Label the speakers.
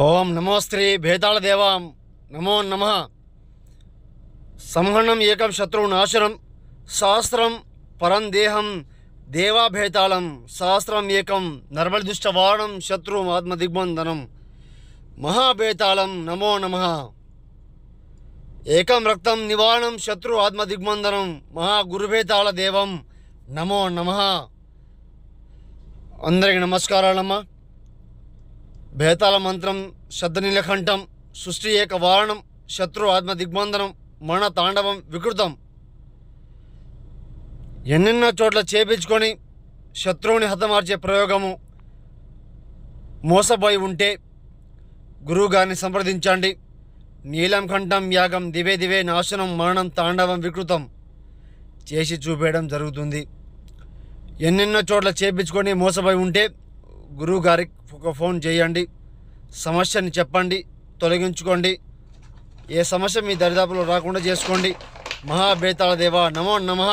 Speaker 1: ఓం నమోస్త్రీ భేతాళదేవాం నమో నమః. సంహరణం ఏకం శత్రునాశనం సహస్రం పరం దేహం దేవాభేతాళం సహస్రం ఏకం నర్మలదుష్టవారణం శత్రు ఆత్మదిగ్బంధనం మహాభేతాళం నమో నమః. ఏకం రక్తం నివారణం శత్రు ఆత్మదిగ్బంధనం మహాగురుభేతాళ దేవం నమో నమః. అందరికి నమస్కారాలమ్మా. భేతాళ మంత్రం శబ్దనీలకంఠం సృష్టి ఏక వారణం శత్రు ఆత్మ దిగ్బంధనం మరణ తాండవం వికృతం. ఎన్నెన్నో చోట్ల చేపించుకొని శత్రువుని హతమార్చే ప్రయోగము మోసపోయి ఉంటే గురువుగారిని సంప్రదించండి. నీలం కంఠం యాగం దివే దివే నాశనం మరణం తాండవం వికృతం చేసి చూపేయడం జరుగుతుంది. ఎన్నెన్నో చోట్ల చేపించుకొని మోసపోయి ఉంటే గురువుగారికి ఒక ఫోన్ చేయండి, సమస్యని చెప్పండి, తొలగించుకోండి. ఏ సమస్య మీ దరిదాపులో రాకుండా చేసుకోండి. మహాభేతాళ దేవ నమో నమః.